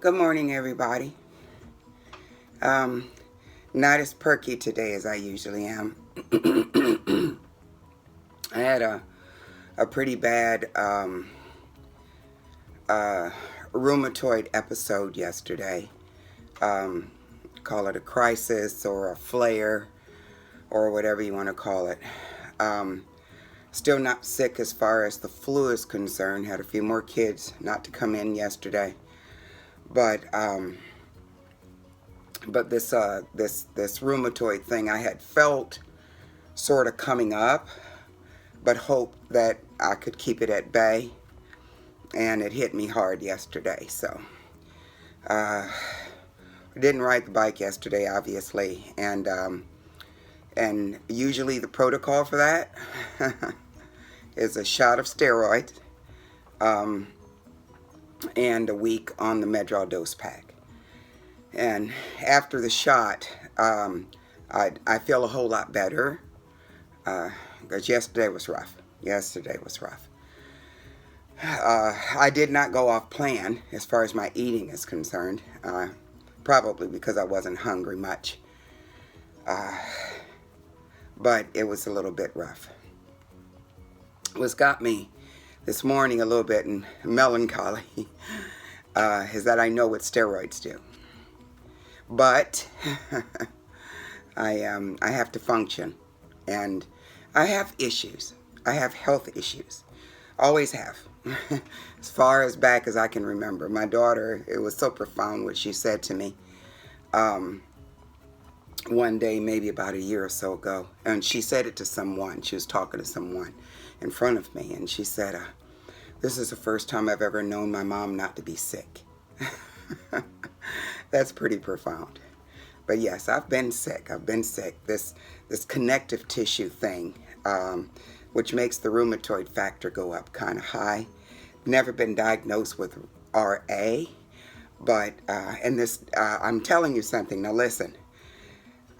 Good morning, everybody. Not as perky today as I usually am. I had a pretty bad rheumatoid episode yesterday. Call it a crisis or a flare or whatever you want to call it. Still not sick as far as the flu is concerned. Had a few more kids not to come in yesterday. But this rheumatoid thing I had felt sort of coming up, but hoped that I could keep it at bay, and it hit me hard yesterday. So I didn't ride the bike yesterday, obviously, and usually the protocol for that is a shot of steroids and a week on the Medrol dose pack. And after the shot, I feel a whole lot better, because yesterday was rough. I did not go off plan as far as my eating is concerned, probably because I wasn't hungry much, but it was a little bit rough. What's got me this morning a little bit in melancholy is that I know what steroids do. But I have to function, and I have issues. I have health issues. Always have. As far as back as I can remember. My daughter, it was so profound what she said to me one day, maybe about a year or so ago. And she said it to someone. She was talking to someone in front of me, and she said, "This is the first time I've ever known my mom not to be sick." That's pretty profound. But yes, I've been sick. This connective tissue thing, which makes the rheumatoid factor go up kind of high. Never been diagnosed with RA, but I'm telling you something. Now listen,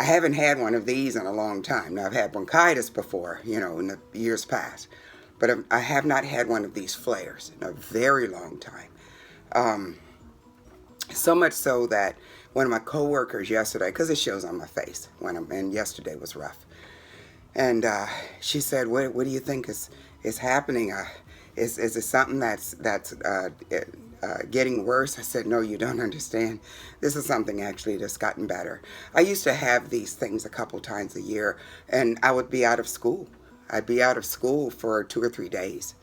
I haven't had one of these in a long time. Now I've had bronchitis before, in the years past, but I have not had one of these flares in a very long time. So much so that one of my coworkers yesterday, because it shows on my face and yesterday was rough, and she said, "What do you think is happening? Is it something that's getting worse?" I said, "No, you don't understand. This is something actually that's gotten better. I used to have these things a couple times a year, and I would be out of school. I'd be out of school for 2 or 3 days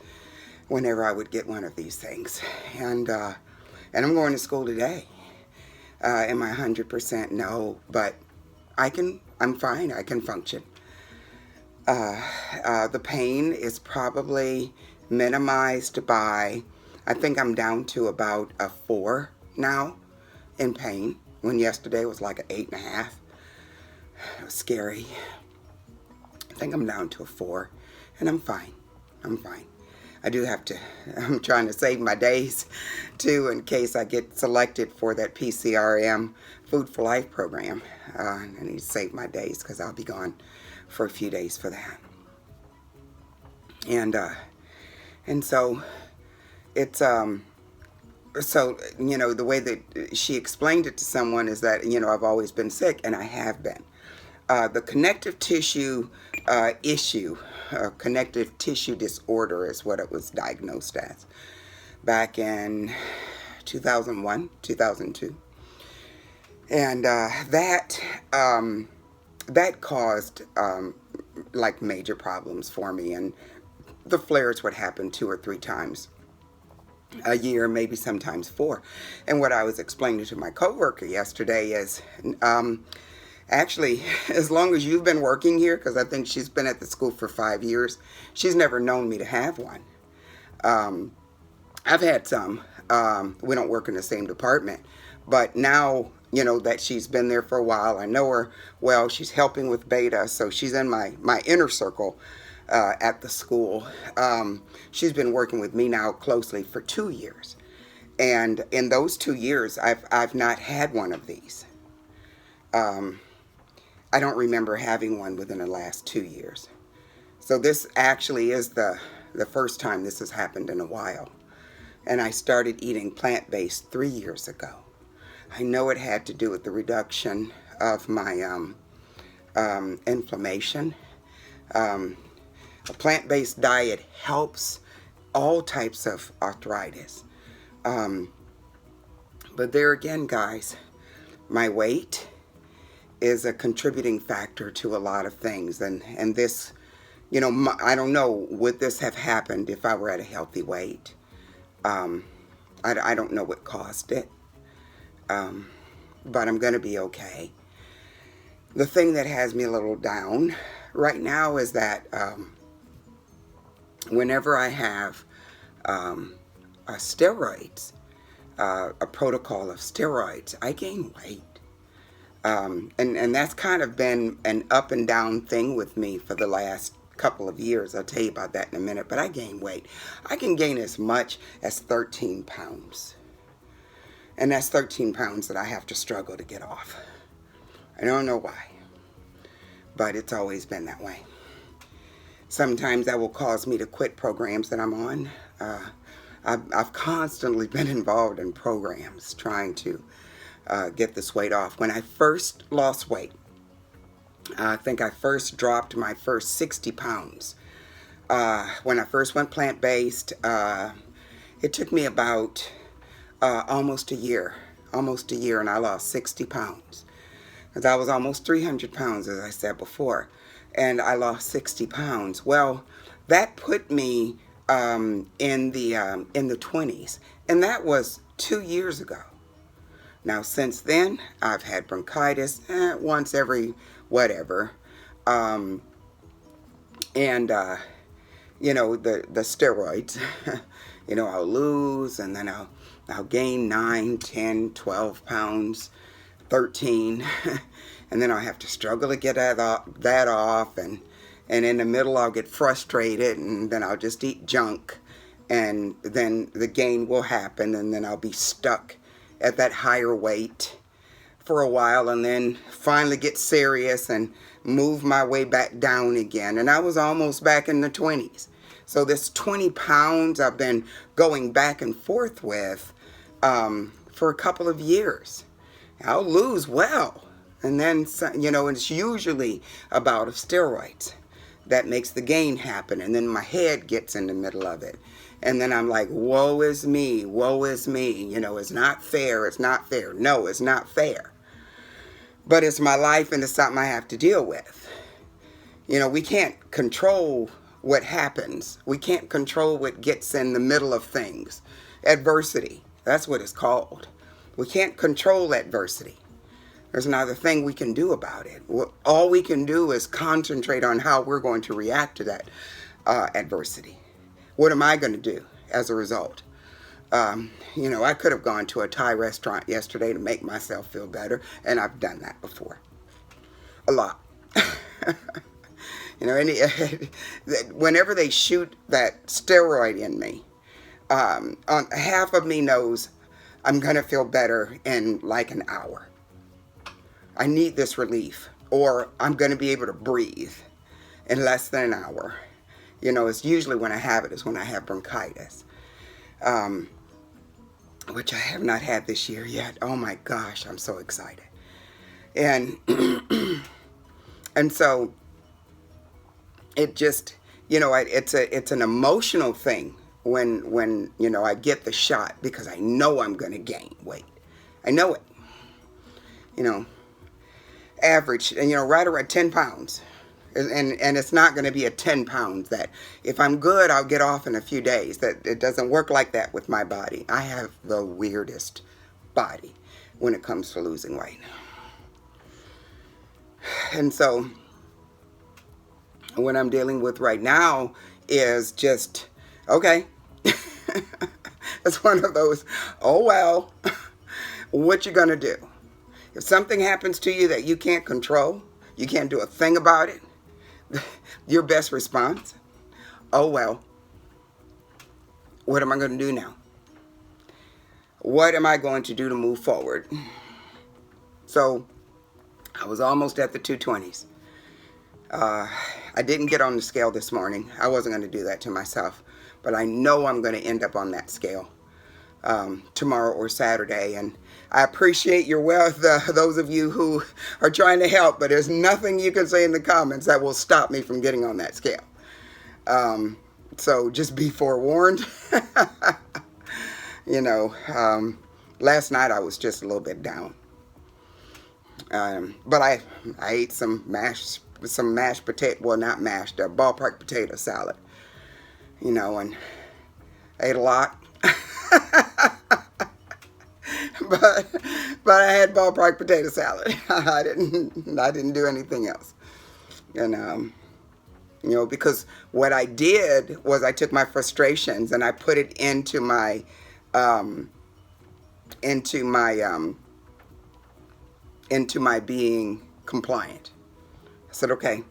whenever I would get one of these things, and I'm going to school today. Am I 100%? No, but I'm fine. I can function. The pain is probably minimized by, I think I'm down to about a 4 now in pain, when yesterday was like an 8.5. It was scary. I think I'm down to a 4, and I'm fine. I do have to, I'm trying to save my days, too, in case I get selected for that PCRM Food for Life program. I need to save my days, because I'll be gone for a few days for that. And so it's, so, the way that she explained it to someone is that, I've always been sick, and I have been. The connective tissue issue, connective tissue disorder is what it was diagnosed as back in 2001, 2002. And that caused like major problems for me, and the flares would happen 2 or 3 times a year, maybe sometimes 4. And what I was explaining to my coworker yesterday is, actually, as long as you've been working here, because I think she's been at the school for 5 years, she's never known me to have one. I've had some. We don't work in the same department, but now, that she's been there for a while, I know her well. She's helping with beta, so she's in my inner circle at the school. She's been working with me now closely for 2 years, and in those 2 years, I've not had one of these. I don't remember having one within the last 2 years. So this actually is the first time this has happened in a while. And I started eating plant-based 3 years ago. I know it had to do with the reduction of my inflammation. A plant-based diet helps all types of arthritis. But there again, guys, my weight is a contributing factor to a lot of things. And this, I don't know, would this have happened if I were at a healthy weight? I don't know what caused it. But I'm going to be okay. The thing that has me a little down right now is that whenever I have steroids, a protocol of steroids, I gain weight. And that's kind of been an up and down thing with me for the last couple of years. I'll tell you about that in a minute, but I gain weight. I can gain as much as 13 pounds. And that's 13 pounds that I have to struggle to get off. I don't know why, but it's always been that way. Sometimes that will cause me to quit programs that I'm on. I've constantly been involved in programs trying to get this weight off. When I first lost weight, I think I first dropped my first 60 pounds. When I first went plant-based, it took me about almost a year, and I lost 60 pounds. Because I was almost 300 pounds, as I said before, and I lost 60 pounds. Well, that put me in the 20s, and that was 2 years ago. Now, since then, I've had bronchitis once every whatever, and the steroids. I'll lose, and then I'll gain 9, 10, 12 pounds, 13, and then I'll have to struggle to get that off, and in the middle I'll get frustrated, and then I'll just eat junk, and then the gain will happen, and then I'll be stuck at that higher weight for a while, and then finally get serious and move my way back down again. And I was almost back in the 20s. So this 20 pounds I've been going back and forth with for a couple of years. I'll lose well, and then it's usually a bout of steroids that makes the gain happen, and then my head gets in the middle of it, and then I'm like, woe is me, it's not fair, it's not fair. No, it's not fair, but it's my life, and it's something I have to deal with. We can't control what happens. We can't control what gets in the middle of things. Adversity, that's what it's called. We can't control adversity. There's not a thing we can do about it. All we can do is concentrate on how we're going to react to that adversity. What am I going to do as a result? I could have gone to a Thai restaurant yesterday to make myself feel better, and I've done that before. A lot. Whenever they shoot that steroid in me, half of me knows I'm going to feel better in like an hour. I need this relief, or I'm going to be able to breathe in less than an hour. It's usually when I have it, is when I have bronchitis, which I have not had this year yet. Oh my gosh, I'm so excited. And and so it just, it's an emotional thing when I get the shot, because I know I'm going to gain weight. I know it. Average, right around 10 pounds. And it's not going to be a 10 pounds that if I'm good, I'll get off in a few days. That it doesn't work like that with my body. I have the weirdest body when it comes to losing weight. And so what I'm dealing with right now is just, okay, it's one of those, oh well, what you gonna do? If something happens to you that you can't control, you can't do a thing about it, your best response, oh well, what am I going to do now? What am I going to do to move forward? So I was almost at the 220s. I didn't get on the scale this morning. I wasn't going to do that to myself, but I know I'm going to end up on that scale tomorrow or Saturday, and I appreciate your wealth, those of you who are trying to help, but there's nothing you can say in the comments that will stop me from getting on that scale. So just be forewarned. You know, last night I was just a little bit down. But I ate some mashed potato, well, not mashed, ballpark potato salad, you know, and ate a lot. but I had ballpark potato salad. I didn't do anything else. And you know, because what I did was I took my frustrations and I put it into my being compliant. I said, okay,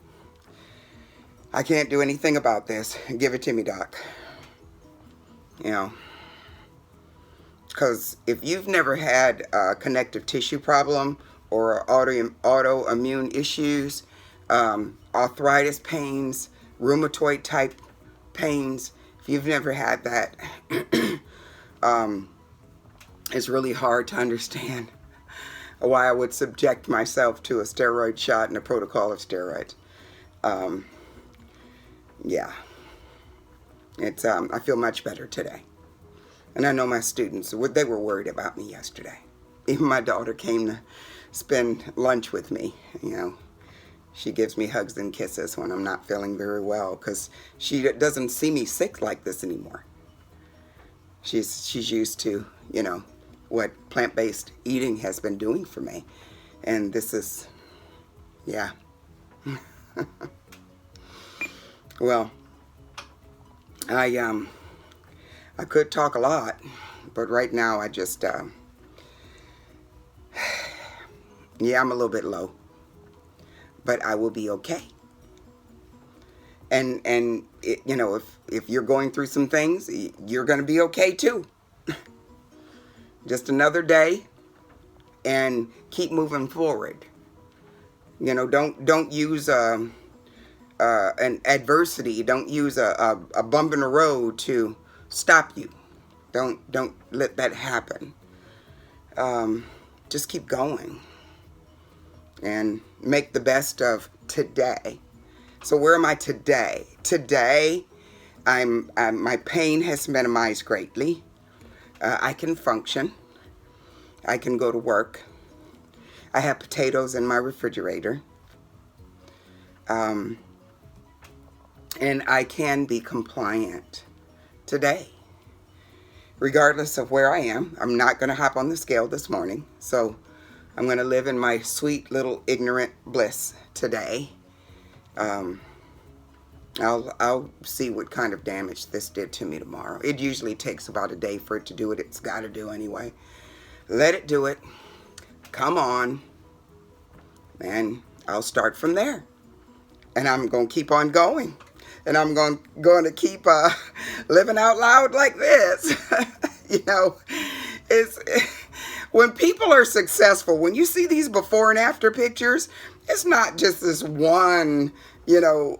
I can't do anything about this. Give it to me, doc. You know, because if you've never had a connective tissue problem or autoimmune issues, arthritis pains, rheumatoid type pains, if you've never had that, it's really hard to understand why I would subject myself to a steroid shot and a protocol of steroids. Yeah, it's I feel much better today. And I know my students, they were worried about me yesterday. Even my daughter came to spend lunch with me. You know, she gives me hugs and kisses when I'm not feeling very well because she doesn't see me sick like this anymore. She's used to, you know, what plant-based eating has been doing for me. And this is, yeah. Well, I could talk a lot, but right now I just, yeah, I'm a little bit low, but I will be okay. And it, you know, if you're going through some things, you're going to be okay too. Just another day, and keep moving forward. You know, don't use an adversity. Don't use a bump in the road to stop you. Don't let that happen. Just keep going and make the best of today. So where am I today? Today, my pain has minimized greatly. I can function. I can go to work. I have potatoes in my refrigerator. And I can be compliant today. Regardless of where I am, I'm not going to hop on the scale this morning. So I'm going to live in my sweet little ignorant bliss today. I'll see what kind of damage this did to me tomorrow. It usually takes about a day for it to do what it's got to do anyway. Let it do it. Come on. And I'll start from there. And I'm going to keep on going. And I'm going to keep living out loud like this. You know, when people are successful, when you see these before and after pictures, it's not just this one, you know,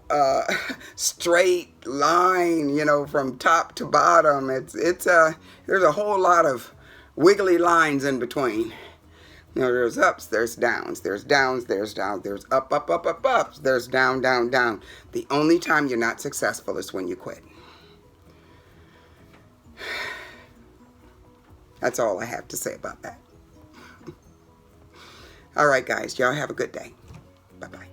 straight line, you know, from top to bottom. There's a whole lot of wiggly lines in between. You know, there's ups, there's downs, there's downs, there's downs, there's up, up, up, up, ups, there's down, down, down. The only time you're not successful is when you quit. That's all I have to say about that. All right, guys, y'all have a good day. Bye-bye.